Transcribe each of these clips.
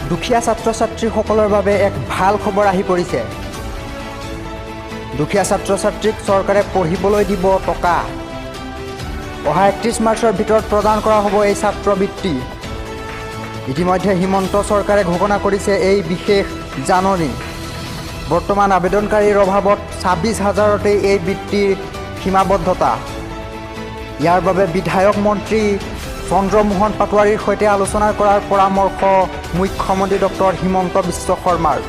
দুখীয়া ছাত্ৰ ছাত্ৰীসকলৰ বাবে এক ভাল খবৰ আহি পৰিছে। দুখীয়া ছাত্ৰ ছাত্ৰীক চৰকাৰে পঢ়িবলৈ দিব টকা। অহা 31 মাৰ্চৰ ভিতৰত প্ৰদান কৰা হ'ব এই ছাত্ৰবৃত্তি। ইতিমধ্যে হিমন্ত চৰকাৰে ঘোষণা কৰিছে এই বিশেষ জাননী। বৰ্তমান আবেদনকাৰীৰ অভাৱত 26,000তেই এই বৃত্তিৰ সীমাবদ্ধতা। ইয়াৰ বাবে বিধায়ক মন্ত্ৰী চন্দ্ৰমোহন পাটোৱাৰীৰ সৈতে আলোচনা কৰাৰ পৰামৰ্শ মুখ্যমন্ত্ৰী ডক্টৰ হিমন্ত বিশ্ব শৰ্মাৰ।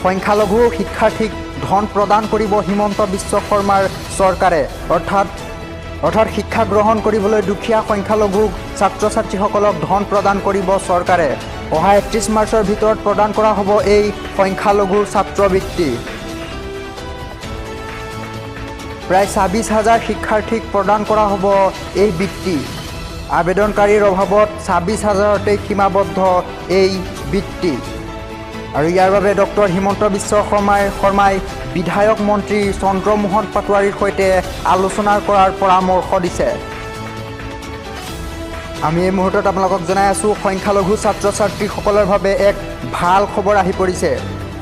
সংখ্যালঘু শিক্ষাৰ্থীক ধন প্ৰদান কৰিব হিমন্ত বিশ্ব শৰ্মাৰ চৰকাৰে, অৰ্থাৎ শিক্ষা গ্ৰহণ কৰিবলৈ দুখীয়া সংখ্যালঘু ছাত্ৰ ছাত্ৰীসকলক ধন প্ৰদান কৰিব চৰকাৰে। অহা 31 মাৰ্চৰ ভিতৰত প্ৰদান কৰা হ'ব এই সংখ্যালঘু ছাত্ৰবৃত্তি। প্ৰায় 26,000 শিক্ষাৰ্থীক প্ৰদান কৰা হ'ব এই বৃত্তি। আবেদনকাৰীৰ অভাৱত 26,000তেই সীমাবদ্ধ এই বৃত্তি। আৰু ইয়াৰ বাবে ডক্টৰ হিমন্ত বিশ্ব শৰ্মাই বিধায়ক মন্ত্ৰী চন্দ্ৰমোহন পাটোৱাৰীৰ সৈতে আলোচনা কৰাৰ পৰামৰ্শ দিছে। আমি এই মুহূৰ্তত আপোনালোকক জনাই আছোঁ, সংখ্যালঘু ছাত্ৰ ছাত্ৰীসকলৰ বাবে এক ভাল খবৰ আহি পৰিছে।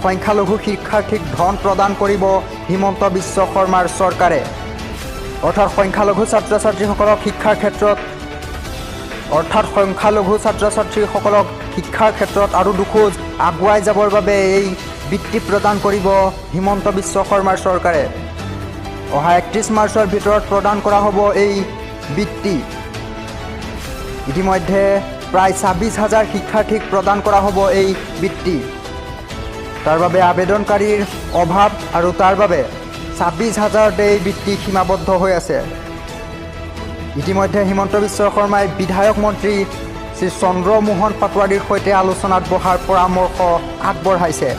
সংখ্যালঘু শিক্ষাৰ্থীক ধন প্ৰদান কৰিব হিমন্ত বিশ্ব শৰ্মাৰ চৰকাৰে। অৰ্থাৎ সংখ্যালঘু ছাত্ৰ ছাত্ৰীসকলক শিক্ষাৰ ক্ষেত্ৰত আৰু দুখোজ আগুৱাই যাবৰ বাবে এই বৃত্তি প্ৰদান কৰিব হিমন্ত বিশ্ব শৰ্মাৰ চৰকাৰে। অহা 31 মাৰ্চৰ ভিতৰত প্ৰদান কৰা হ'ব এই বৃত্তি। ইতিমধ্যে প্ৰায় 26,000 শিক্ষাৰ্থীক প্ৰদান কৰা হ'ব এই বৃত্তি। তাৰ বাবে আবেদনকাৰীৰ অভাৱ আৰু তাৰ বাবে 26,000তেই এই বৃত্তি সীমাবদ্ধ হৈ আছে। ইতিমধ্যে হিমন্ত বিশ্ব শৰ্মাই বিধায়ক মন্ত্ৰী শ্ৰী চন্দ্ৰমোহন পাটোৱাৰীৰ সৈতে আলোচনাত বহাৰ পৰামৰ্শ আগবঢ়াইছে।